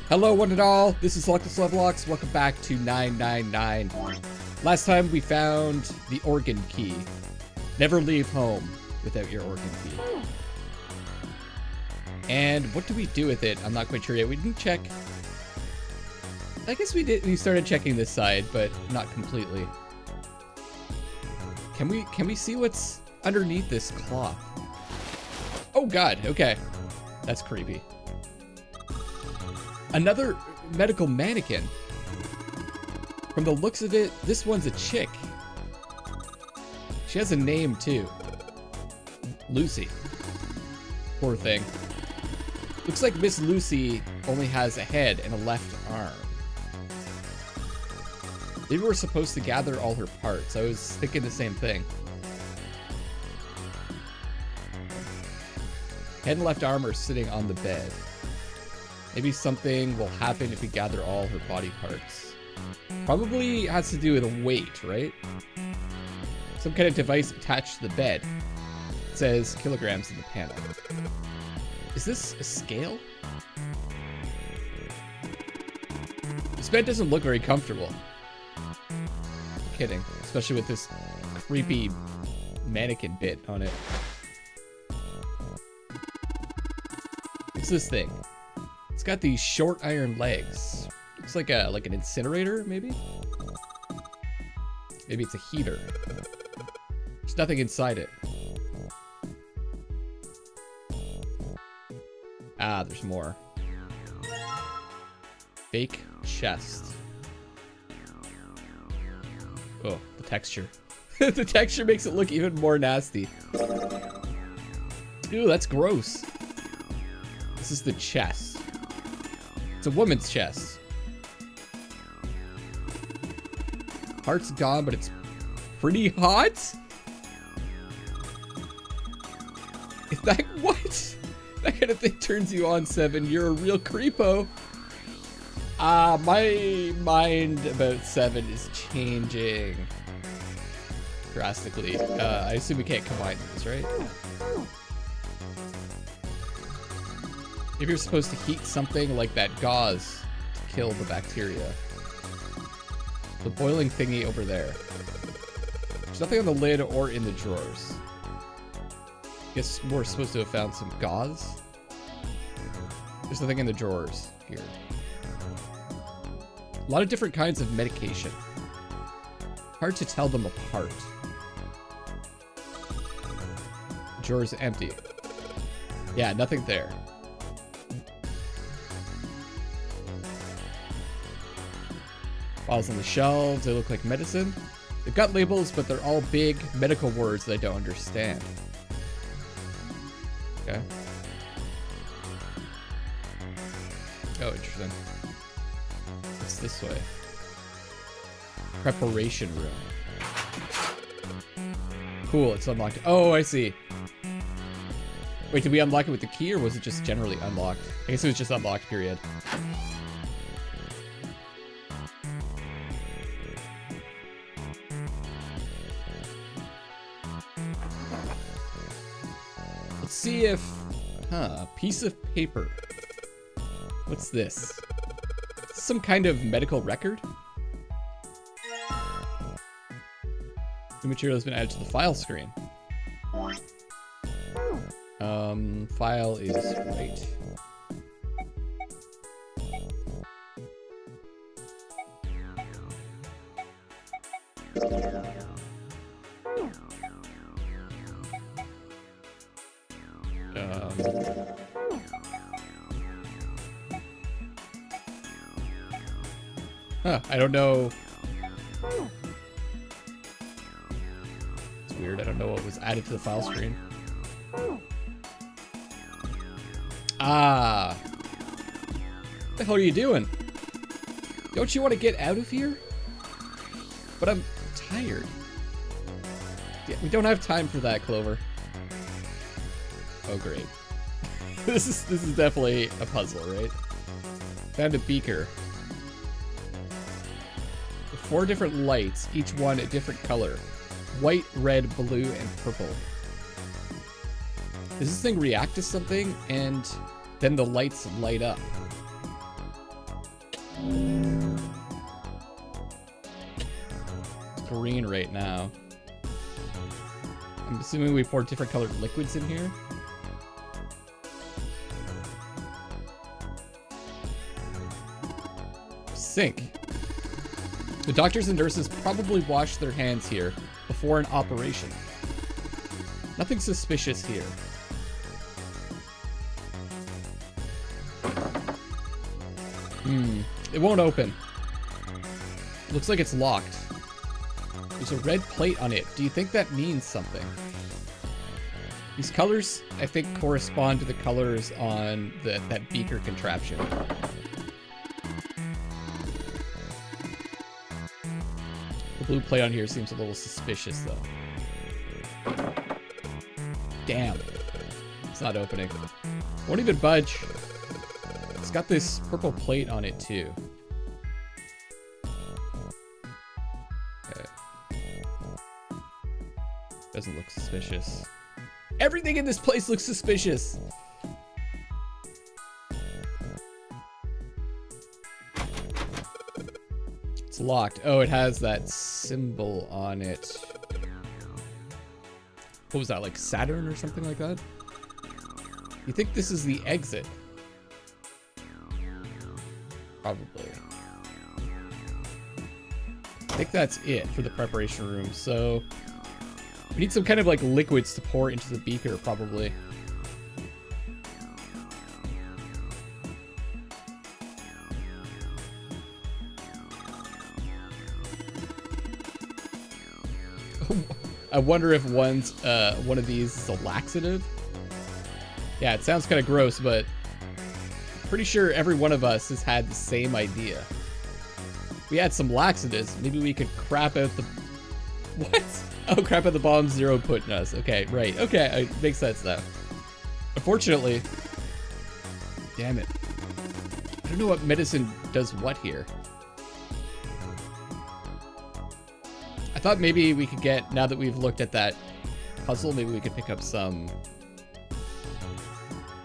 Hello one and all, this is Luckless Lovelocks. Welcome back to 999. Last time we found the organ key. Never leave home without your organ key. And what do we do with it? I'm not quite sure yet. We didn't check. I guess we did. We started checking this side, but not completely. Can we see what's underneath this cloth? Oh god, okay. That's creepy. Another medical mannequin. From the looks of it, this one's a chick. She has a name too. Lucy. Poor thing. Looks like Miss Lucy only has a head and a left arm. Maybe we're supposed to gather all her parts. I was thinking the same thing. Head and left arm are sitting on the bed. Maybe something will happen if we gather all her body parts. Probably has to do with weight, right? Some kind of device attached to the bed. It says kilograms in the panel. Is this a scale? This bed doesn't look very comfortable. I'm kidding, especially with this creepy mannequin bit on it. What's this thing? It's got these short iron legs. Looks like an incinerator, maybe? Maybe it's a heater. There's nothing inside it. Ah, there's more. Fake chest. Oh, the texture. The texture makes it look even more nasty. Ooh, that's gross. This is the chest. It's a woman's chest. Heart's gone, but it's pretty hot? Is that what? That kind of thing turns you on, Seven. You're a real creepo. My mind about Seven is changing drastically. I assume we can't combine these, right? If you're supposed to heat something like that gauze to kill the bacteria. The boiling thingy over there. There's nothing on the lid or in the drawers. Guess we're supposed to have found some gauze. There's nothing in the drawers here. A lot of different kinds of medication. Hard to tell them apart. The drawer's empty. Yeah, nothing there. Bottles on the shelves, they look like medicine. They've got labels, but they're all big medical words that I don't understand. Okay. Oh, interesting. What's this way? Preparation room. Cool, it's unlocked. Oh, I see. Wait, did we unlock it with the key, or was it just generally unlocked? I guess it was just unlocked, period. See if, piece of paper. What's this? Some kind of medical record? The material has been added to the file screen. File is right. I don't know. It's weird. I don't know what was added to the file screen. Ah. What the hell are you doing? Don't you want to get out of here? But I'm tired. Yeah, we don't have time for that, Clover. Oh, great. This is definitely a puzzle, right? Found a beaker. 4 different lights, each one a different color. White, red, blue, and purple. Does this thing react to something and then the lights light up? It's green right now. I'm assuming we poured different colored liquids in here. Sink. The doctors and nurses probably washed their hands here before an operation. Nothing suspicious here. It won't open. Looks like it's locked. There's a red plate on it. Do you think that means something? These colors, I think, correspond to the colors on that beaker contraption. The blue plate on here seems a little suspicious, though. Damn. It's not opening. Won't even budge. It's got this purple plate on it, too. Okay. Doesn't look suspicious. Everything in this place looks suspicious! It's locked. Oh, it has that symbol on it. What was that, like Saturn or something like that? You think this is the exit? Probably. I think that's it for the preparation room. So we need some kind of like liquids to pour into the beaker, probably. I wonder if one of these is a laxative. Yeah, it sounds kind of gross, but pretty sure every one of us has had the same idea. We had some laxatives. Maybe we could crap out the... What? Oh, crap out the bomb zero put in us. Okay, right. Okay, it makes sense now. Unfortunately... Damn it. I don't know what medicine does what here. I thought maybe we could get, now that we've looked at that puzzle, maybe we could pick up some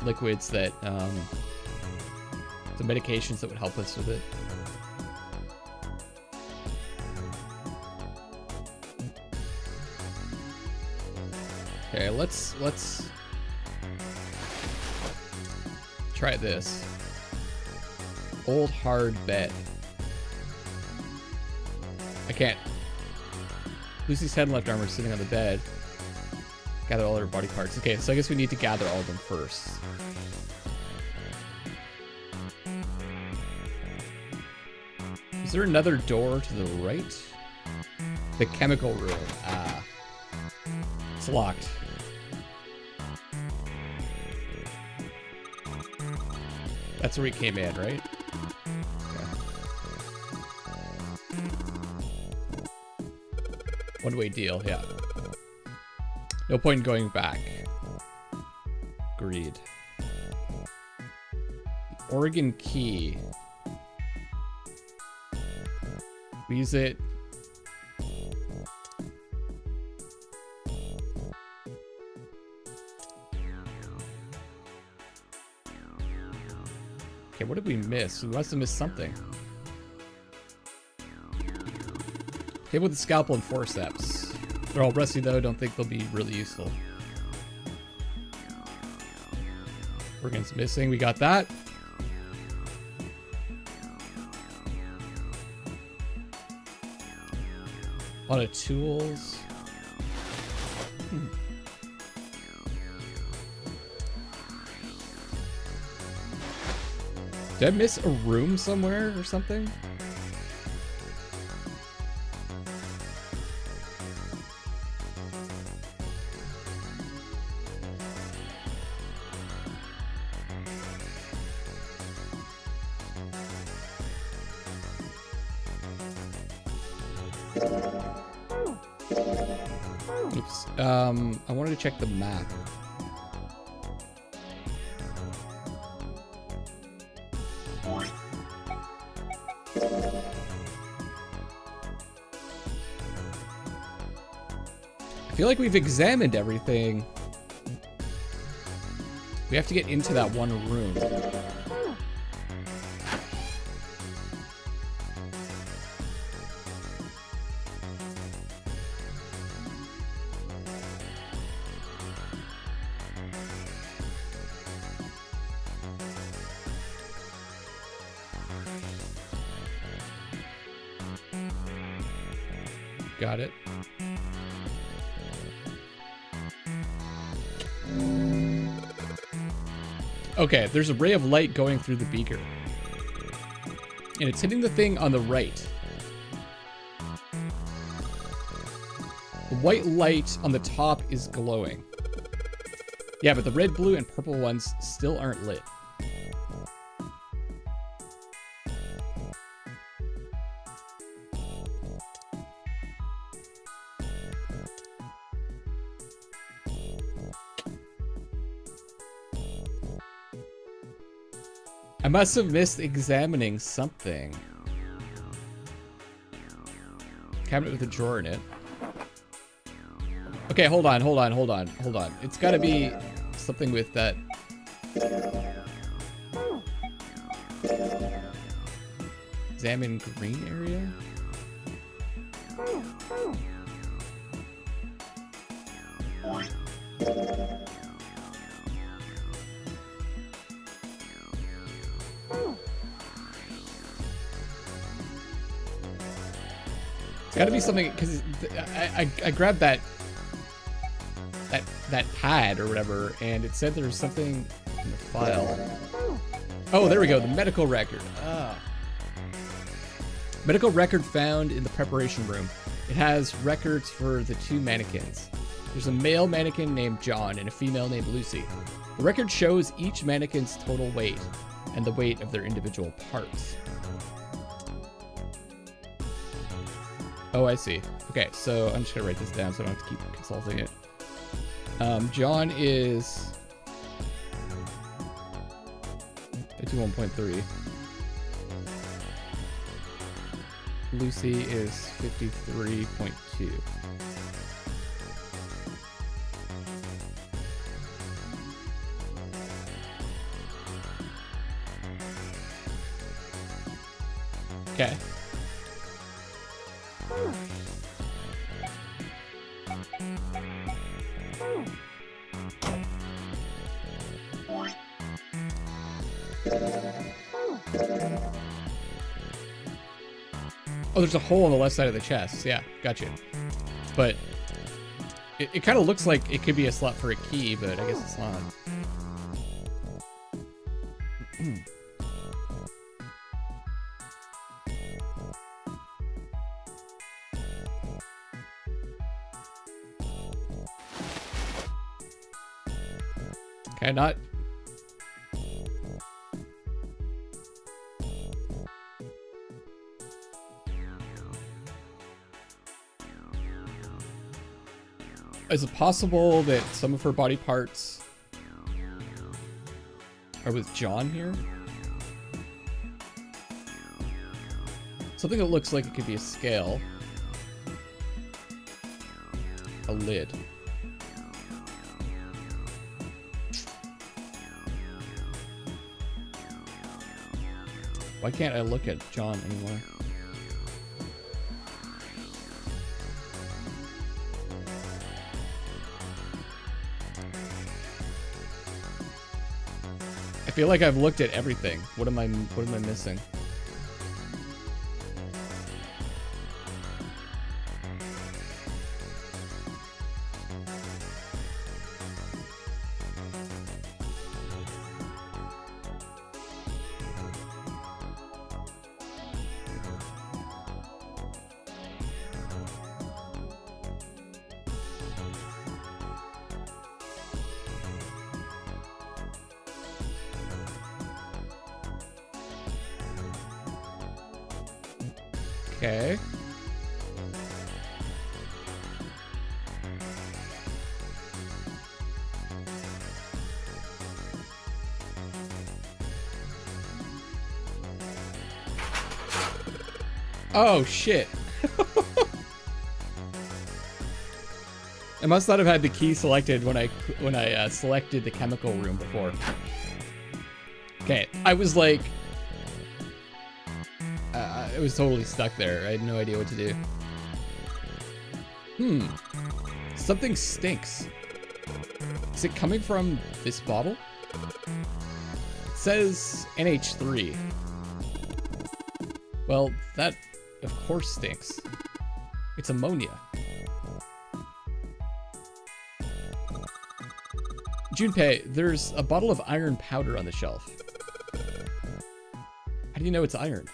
liquids that, some medications that would help us with it. Okay, let's try this. Old hard bed. I can't. Lucy's head and left arm are sitting on the bed. Gather all her body parts. Okay, so I guess we need to gather all of them first. Is there another door to the right? The chemical room. Ah. It's locked. That's where we came in, right? One-way deal, yeah. No point in going back. Agreed. The Oregon key. We use it. Okay, what did we miss? We must have missed something. Table with the scalpel and forceps. They're all rusty though, don't think they'll be really useful. Organ's missing, we got that. A lot of tools. Did I miss a room somewhere or something? Oops. I wanted to check the map. I feel like we've examined everything. We have to get into that one room. got it. Okay, there's a ray of light going through the beaker. And it's hitting the thing on the right. The white light on the top is glowing. Yeah, but the red, blue, and purple ones still aren't lit. I must have missed examining something. Cabinet with a drawer in it. Okay, hold on. It's gotta be something with that. Examine green area? It's gotta be something, because I grabbed that pad or whatever, and it said there was something in the file. Oh, there we go, the medical record. Ah. Medical record found in the preparation room. It has records for the 2 mannequins. There's a male mannequin named John and a female named Lucy. The record shows each mannequin's total weight and the weight of their individual parts. Oh, I see. Okay, so I'm just gonna write this down so I don't have to keep consulting it. John is 51.3. Lucy is 53.2. Okay. Oh, there's a hole on the left side of the chest. Yeah, gotcha. But it kind of looks like it could be a slot for a key, but I guess it's not. Okay, not... Is it possible that some of her body parts are with John here? Something that looks like it could be a scale. A lid. Why can't I look at John anymore? I feel like I've looked at everything. What am I missing? Okay. Oh shit. I must not have had the key selected when I selected the chemical room before. Okay, I was like, I was totally stuck there. I had no idea what to do. Something stinks. Is it coming from this bottle? It says NH3. Well, that of course stinks. It's ammonia. Junpei, there's a bottle of iron powder on the shelf. How do you know it's iron?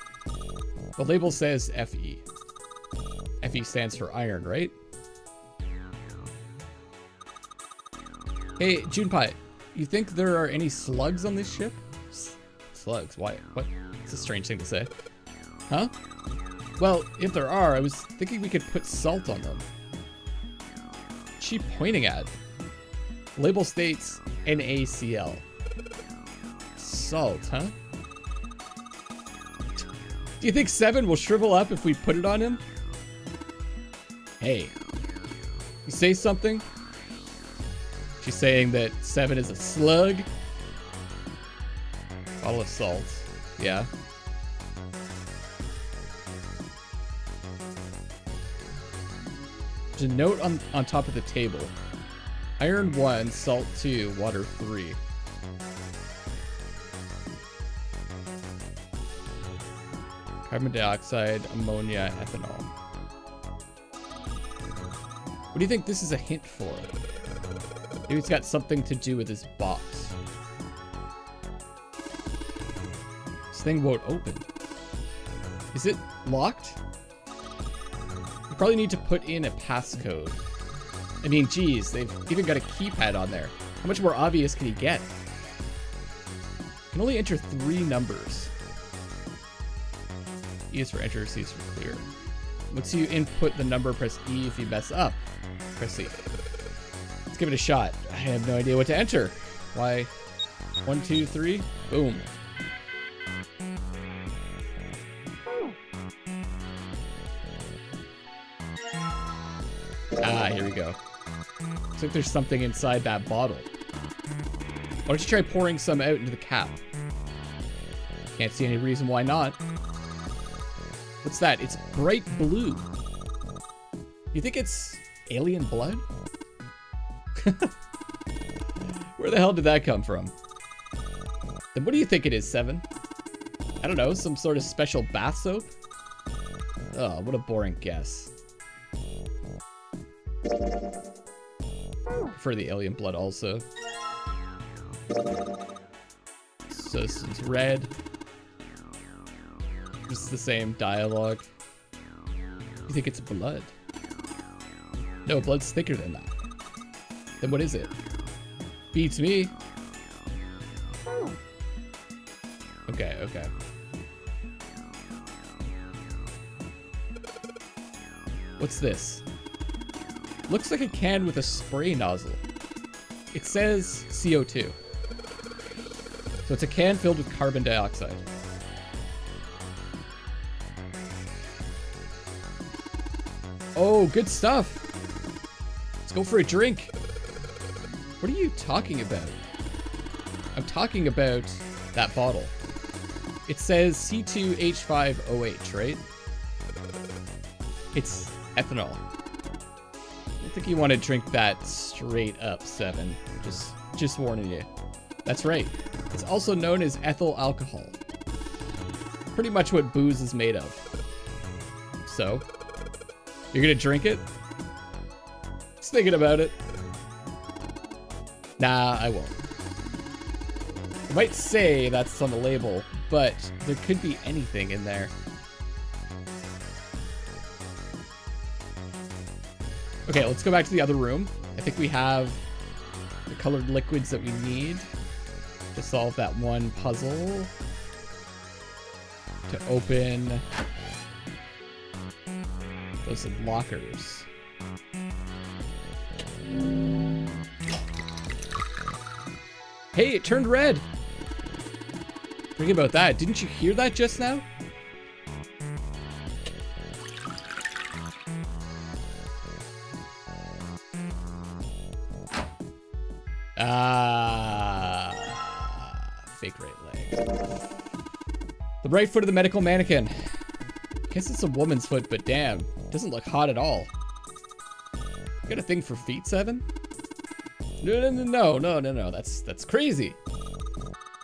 The label says FE. FE stands for iron, right? Hey, Junpei, you think there are any slugs on this ship? Slugs? Why? What? It's a strange thing to say. Huh? Well, if there are, I was thinking we could put salt on them. What's she pointing at? Label states NaCl. Salt, huh? Do you think 7 will shrivel up if we put it on him? Hey, you say something? She's saying that 7 is a slug. Bottle of salt. Yeah. There's a note on top of the table. Iron 1, salt 2, water 3. Carbon dioxide, ammonia, ethanol. What do you think this is a hint for? Maybe it's got something to do with this box. This thing won't open. Is it locked? You probably need to put in a passcode. I mean, geez, they've even got a keypad on there. How much more obvious can you get? You can only enter 3 numbers. E is for enter, C is for clear. Once you input the number, press E. If you mess up, press C. Let's give it a shot. I have no idea what to enter. Why? 1, 2, 3. Boom. Ah, here we go. Looks like there's something inside that bottle. Why don't you try pouring some out into the cap? Can't see any reason why not. What's that? It's bright blue. You think it's alien blood? Where the hell did that come from? Then what do you think it is, 7? I don't know, some sort of special bath soap? Oh, what a boring guess. Prefer the alien blood also. So this is red. It's the same dialogue. You think it's blood? No, blood's thicker than that. Then what is it? Beats me. Okay, okay. What's this? Looks like a can with a spray nozzle. It says CO2. So it's a can filled with carbon dioxide. Oh, good stuff. Let's go for a drink. What are you talking about? I'm talking about that bottle. It says C2H5OH, right? It's ethanol. I don't think you want to drink that straight up, 7. Just warning you. That's right. It's also known as ethyl alcohol. Pretty much what booze is made of. So, you're gonna drink it? Just thinking about it. Nah, I won't. I might say that's on the label, but there could be anything in there. Okay, let's go back to the other room. I think we have the colored liquids that we need to solve that one puzzle. To open those lockers. Hey, it turned red. Think about that. Didn't you hear that just now? Fake right leg. The right foot of the medical mannequin. Guess it's a woman's foot, but damn, doesn't look hot at all. Got a thing for feet, 7? No. That's crazy.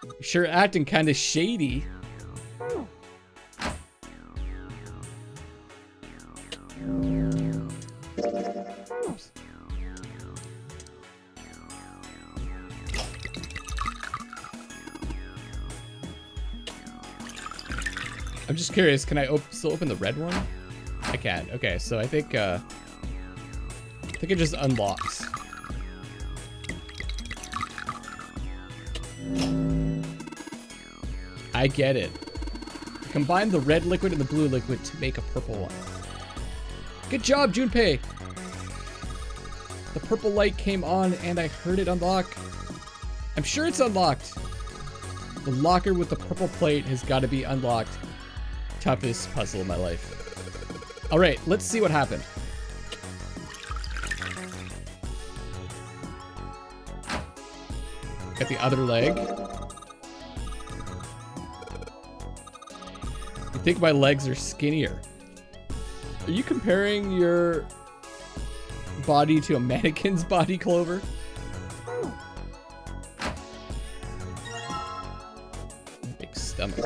You're sure acting kind of shady. I'm just curious, can I still open the red one? I can. Okay, so I think it just unlocks. I get it. Combine the red liquid and the blue liquid to make a purple one. Good job, Junpei! The purple light came on and I heard it unlock. I'm sure it's unlocked. The locker with the purple plate has got to be unlocked. Toughest puzzle of my life. All right, let's see what happened. Got the other leg. I think my legs are skinnier. Are you comparing your body to a mannequin's body, Clover? Big stomach.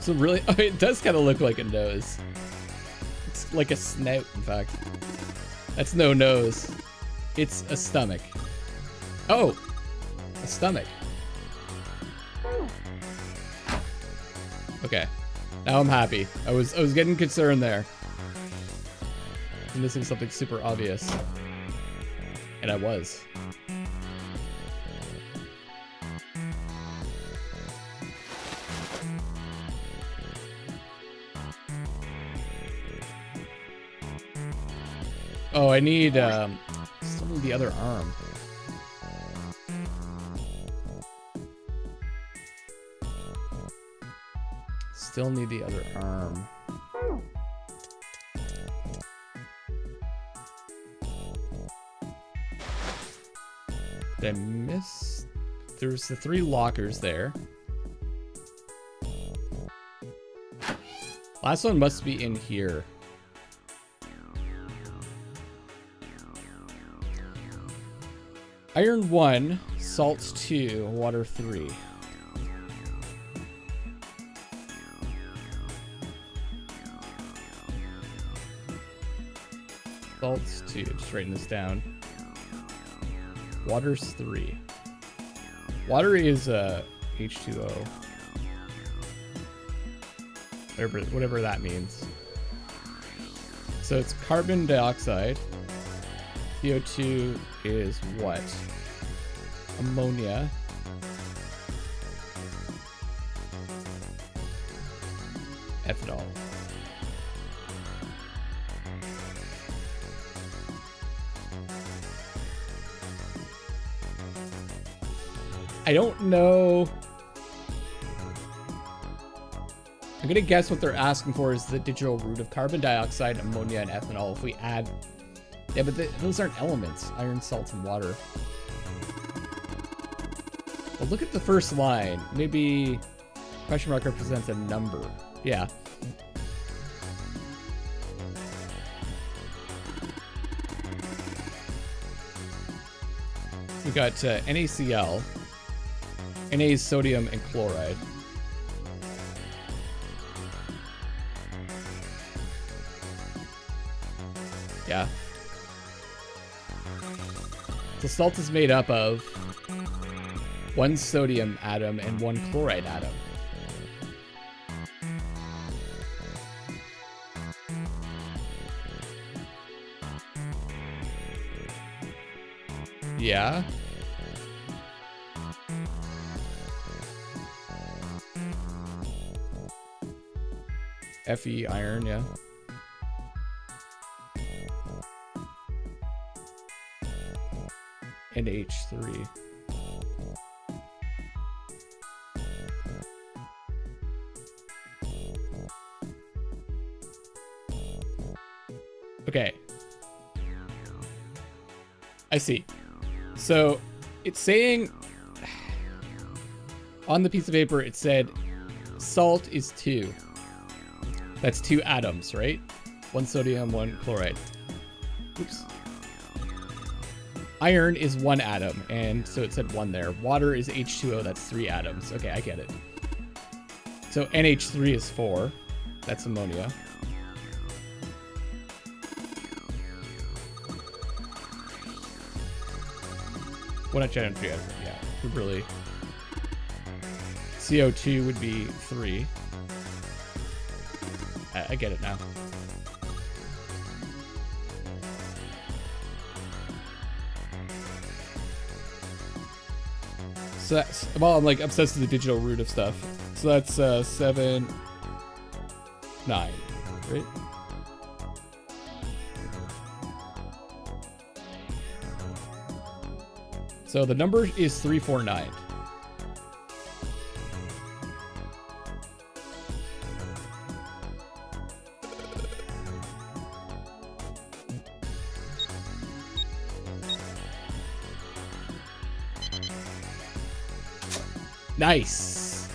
So really, oh, it does kind of look like a nose. It's like a snout, in fact. That's no nose. It's a stomach. Oh, a stomach. Okay, now I'm happy. I was getting concerned there. I'm missing something super obvious, and I was. Oh, I need still need the other arm. Still need the other arm. Did I miss? There's the 3 lockers there. Last one must be in here. Iron 1, salts 2, water 3. Salts 2, just writing this down. Water's 3. Water is H2O. Whatever that means. So it's carbon dioxide. CO2 is what? Ammonia. Ethanol. I don't know. I'm gonna guess what they're asking for is the digital root of carbon dioxide, ammonia, and ethanol. If we add... Yeah, but those aren't elements. Iron, salt, and water. Well, look at the first line. Maybe question mark represents a number. Yeah. We got NaCl. Na is sodium and chloride. Yeah. The salt is made up of 1 sodium atom and 1 chloride atom. Yeah. Fe iron, yeah. And H3. Okay. I see. So it's saying on the piece of paper, it said salt is 2. That's 2 atoms, right? 1 sodium, 1 chloride. Oops. Iron is 1 atom, and so it said 1 there. Water is H2O, that's 3 atoms. Okay, I get it. So NH3 is 4. That's ammonia. Well, not geometry, yeah, really. CO2 would be 3. I get it now. So that's, well, I'm like obsessed with the digital root of stuff. So that's 7, 9, right? So the number is 349. Nice.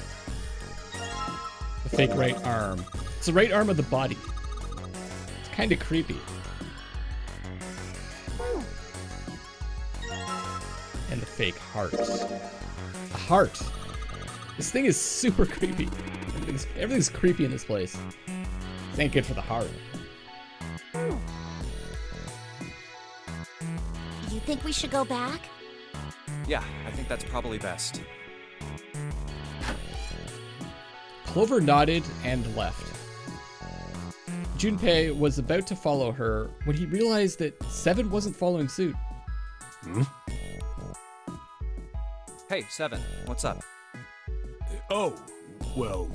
The fake right arm. It's the right arm of the body. It's kind of creepy. And the fake heart. A heart. This thing is super creepy. Everything's creepy in this place. This ain't good for the heart. You think we should go back? Yeah, I think that's probably best. Clover nodded and left. Junpei was about to follow her when he realized that Seven wasn't following suit. Hey, Seven, what's up? Oh, well...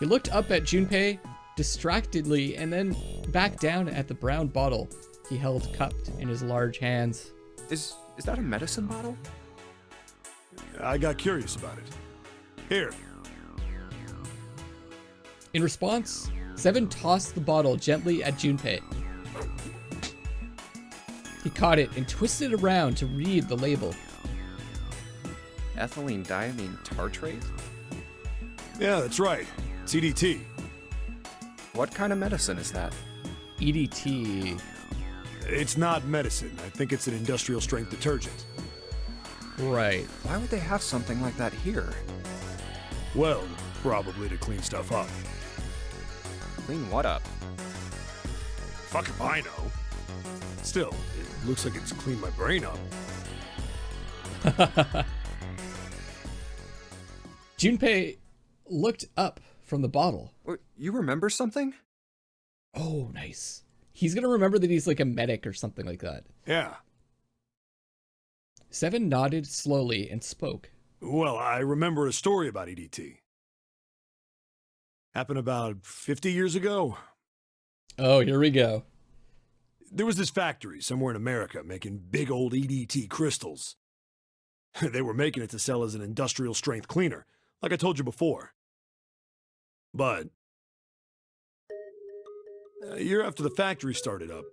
He looked up at Junpei distractedly and then back down at the brown bottle he held cupped in his large hands. Is that a medicine bottle? I got curious about it. Here. In response, Seven tossed the bottle gently at Junpei. He caught it and twisted it around to read the label. Ethylene diamine tartrate? Yeah, that's right. It's EDT. What kind of medicine is that? EDT. It's not medicine. I think it's an industrial strength detergent. Right. Why would they have something like that here? Well, probably to clean stuff up. Clean what up? Fuck if I know. Still, it looks like it's cleaned my brain up. Junpei looked up from the bottle. You remember something? Oh, nice. He's gonna remember that he's like a medic or something like that. Yeah. Seven nodded slowly and spoke. Well, I remember a story about EDT. Happened about 50 years ago. Oh, here we go. There was this factory somewhere in America making big old EDT crystals. They were making it to sell as an industrial strength cleaner, like I told you before. But a year after the factory started up,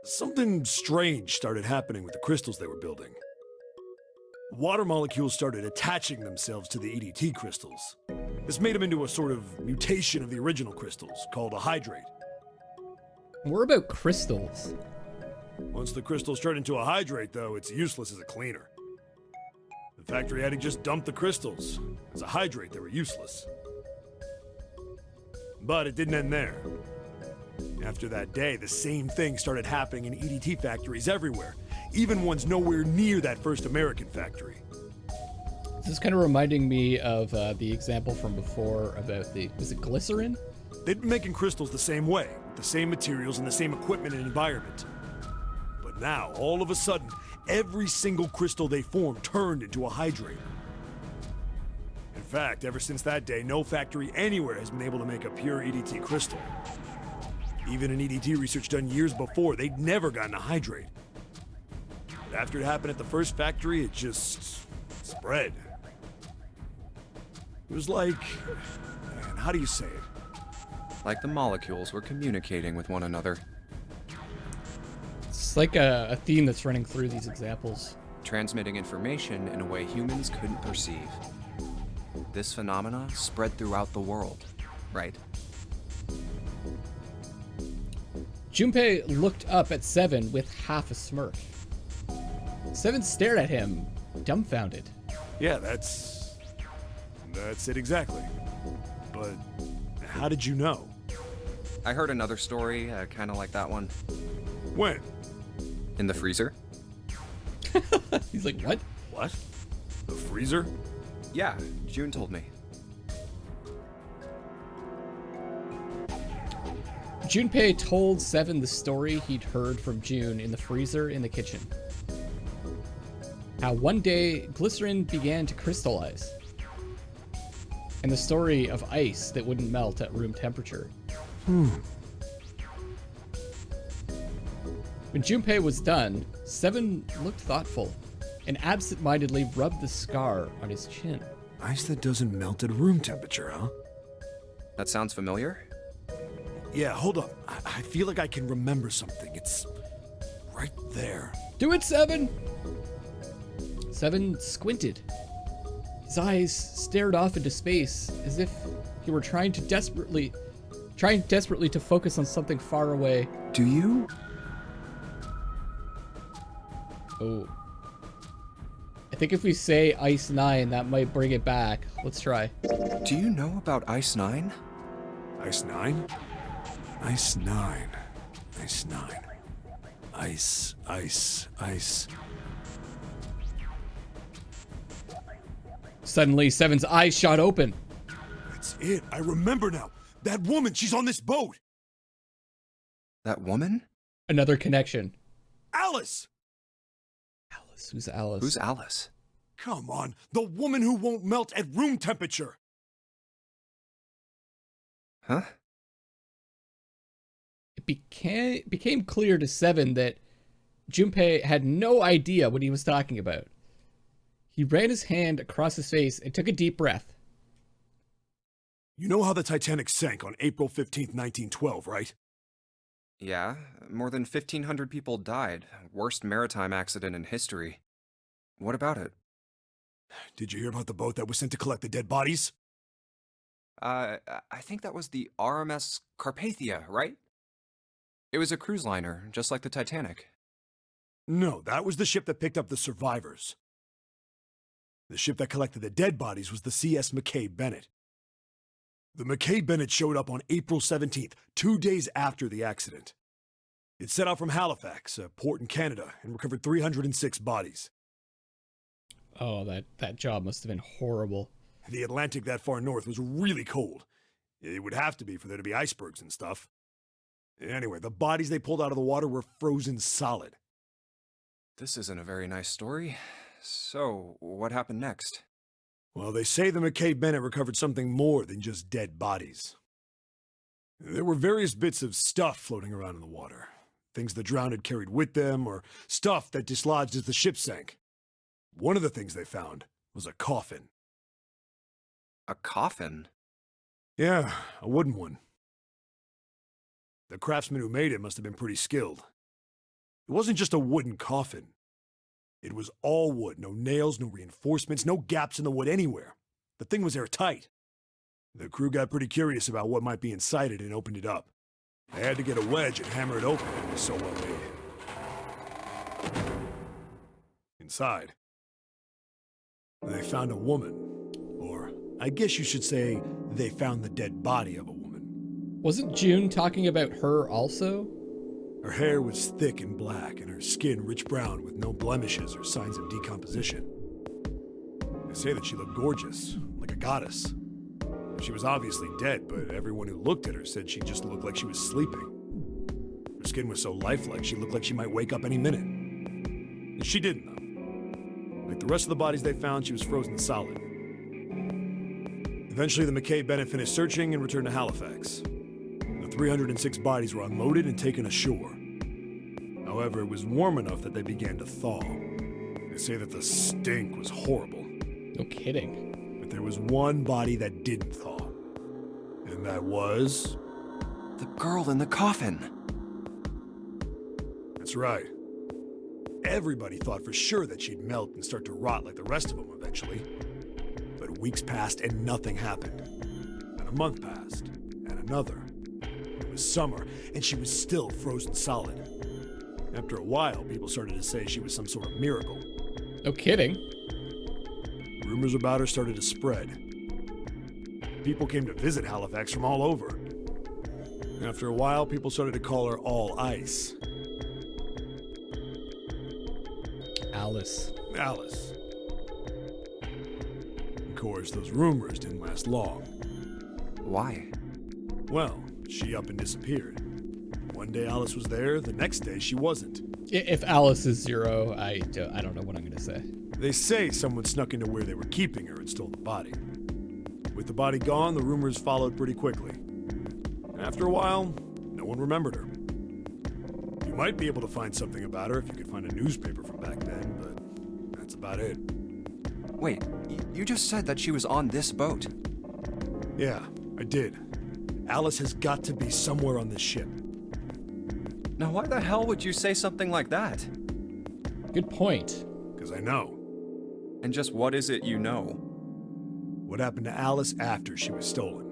something strange started happening with the crystals they were building. Water molecules started attaching themselves to the EDT crystals. This made them into a sort of mutation of the original crystals, called a hydrate. What about crystals? Once the crystals turn into a hydrate, though, it's useless as a cleaner. The factory had to just dump the crystals. As a hydrate, they were useless. But it didn't end there. After that day, the same thing started happening in EDT factories everywhere, even ones nowhere near that first American factory. This is kind of reminding me of the example from before about was it glycerin? They'd been making crystals the same way, with the same materials and the same equipment and environment. But now, all of a sudden, every single crystal they formed turned into a hydrate. In fact, ever since that day, no factory anywhere has been able to make a pure EDT crystal. Even in EDT research done years before, they'd never gotten a hydrate. But after it happened at the first factory, it just spread. It was like, man, how do you say it? Like the molecules were communicating with one another. It's like a theme that's running through these examples. Transmitting information in a way humans couldn't perceive. This phenomena spread throughout the world, right? Junpei looked up at Seven with half a smirk. Seven stared at him, dumbfounded. Yeah, that's it exactly. But how did you know? I heard another story, kind of like that one. When? In the freezer? He's like, what? What? The freezer? Yeah, June told me. Junpei told Seven the story he'd heard from June in the freezer in the kitchen. How one day glycerin began to crystallize. And the story of ice that wouldn't melt at room temperature. When Junpei was done, Seven looked thoughtful and absent-mindedly rubbed the scar on his chin. Ice that doesn't melt at room temperature, huh? That sounds familiar? Yeah, hold up. I feel like I can remember something. It's right there. Do it, Seven! Seven squinted. His eyes stared off into space as if he were trying desperately to focus on something far away. Do you? Oh. I think if we say Ice 9, that might bring it back. Let's try. Do you know about Ice 9? Ice 9? Ice 9. Ice 9. Ice, ice, ice. Suddenly, Seven's eyes shot open. That's it. I remember now. That woman, she's on this boat. That woman? Another connection. Alice! Alice? Who's Alice? Who's Alice? Come on. The woman who won't melt at room temperature. Huh? It became clear to Seven that Junpei had no idea what he was talking about. He ran his hand across his face and took a deep breath. You know how the Titanic sank on April 15th, 1912, right? Yeah, more than 1,500 people died. Worst maritime accident in history. What about it? Did you hear about the boat that was sent to collect the dead bodies? I think that was the RMS Carpathia, right? It was a cruise liner, just like the Titanic. No, that was the ship that picked up the survivors. The ship that collected the dead bodies was the CS McKay Bennett. The McKay Bennett showed up on April 17th, 2 days after the accident. It set out from Halifax, a port in Canada, and recovered 306 bodies. Oh, that job must have been horrible. The Atlantic that far north was really cold. It would have to be for there to be icebergs and stuff. Anyway, the bodies they pulled out of the water were frozen solid. This isn't a very nice story. So, what happened next? Well, they say the McKay Bennett recovered something more than just dead bodies. There were various bits of stuff floating around in the water. Things the drowned had carried with them, or stuff that dislodged as the ship sank. One of the things they found was a coffin. A coffin? Yeah, a wooden one. The craftsman who made it must have been pretty skilled. It wasn't just a wooden coffin. It was all wood, no nails, no reinforcements, no gaps in the wood anywhere. The thing was airtight. The crew got pretty curious about what might be inside it and opened it up. They had to get a wedge and hammer it open, it was so well made. Inside, they found a woman. Or, I guess you should say, they found the dead body of a woman. Wasn't June talking about her also? Her hair was thick and black, and her skin rich brown with no blemishes or signs of decomposition. They say that she looked gorgeous, like a goddess. She was obviously dead, but everyone who looked at her said she just looked like she was sleeping. Her skin was so lifelike, she looked like she might wake up any minute. And she didn't, though. Like the rest of the bodies they found, she was frozen solid. Eventually, the McKay Bennett finished searching and returned to Halifax. The 306 bodies were unloaded and taken ashore. However, it was warm enough that they began to thaw. They say that the stink was horrible. No kidding. But there was one body that didn't thaw. And that was... The girl in the coffin! That's right. Everybody thought for sure that she'd melt and start to rot like the rest of them eventually. But weeks passed and nothing happened. And a month passed, and another. It was summer, and she was still frozen solid. After a while, people started to say she was some sort of miracle. No kidding. Rumors about her started to spread. People came to visit Halifax from all over. After a while, people started to call her All Ice. Alice. Alice. course, those rumors didn't last long. Why? Well, she up and disappeared. One day Alice was there, the next day she wasn't. If Alice is zero, I don't know what I'm gonna say. They say someone snuck into where they were keeping her and stole the body. With the body gone, the rumors followed pretty quickly. After a while, no one remembered her. You might be able to find something about her if you could find a newspaper from back then, but that's about it. Wait, you just said that she was on this boat. Yeah, I did. Alice has got to be somewhere on this ship. Now why the hell would you say something like that? Good point. Because I know. And just what is it you know? What happened to Alice after she was stolen?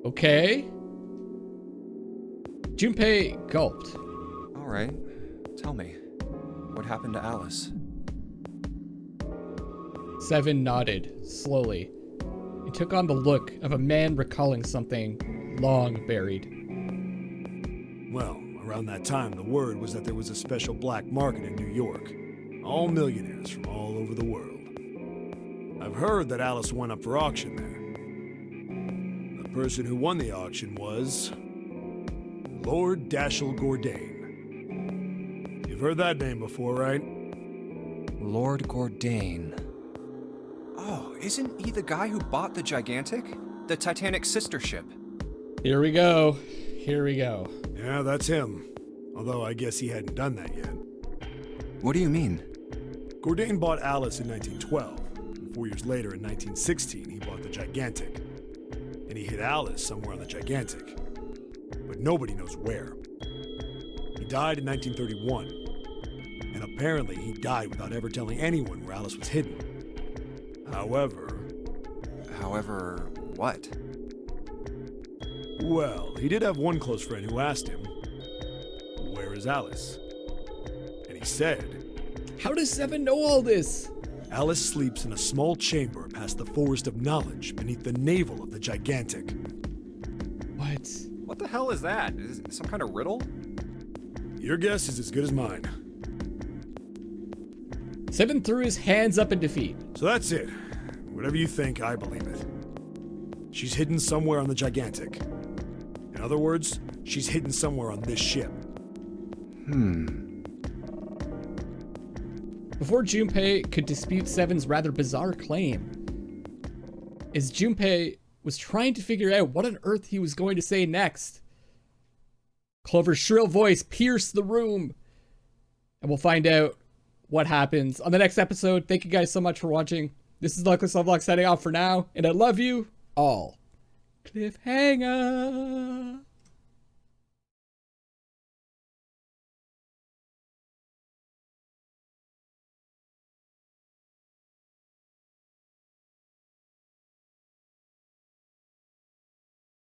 Okay. Junpei gulped. All right, tell me. What happened to Alice? Seven nodded, slowly. He took on the look of a man recalling something long buried. Well, around that time, the word was that there was a special black market in New York. All millionaires from all over the world. I've heard that Alice went up for auction there. The person who won the auction was Lord Dashiell Gordain. You've heard that name before, right? Lord Gordain. Oh, isn't he the guy who bought the Gigantic? The Titanic sister ship? Here we go. Here we go. Yeah, that's him. Although I guess he hadn't done that yet. What do you mean? Gordain bought Alice in 1912. And 4 years later, in 1916, he bought the Gigantic. And he hid Alice somewhere on the Gigantic. But nobody knows where. He died in 1931. And apparently he died without ever telling anyone where Alice was hidden. However, what? Well, he did have one close friend who asked him, "Where is Alice?" And he said, How does Seven know all this? "Alice sleeps in a small chamber past the Forest of Knowledge beneath the navel of the Gigantic." What? What the hell is that? Is it some kind of riddle? Your guess is as good as mine. Seven threw his hands up in defeat. So that's it. Whatever you think, I believe it. She's hidden somewhere on the Gigantic. In other words, she's hidden somewhere on this ship. Before Junpei could dispute Seven's rather bizarre claim, as Junpei was trying to figure out what on earth he was going to say next, Clover's shrill voice pierced the room, and we'll find out what happens on the next episode. Thank you guys so much for watching. This is Luckless Lovelocks signing off for now, and I love you all. Cliffhanger.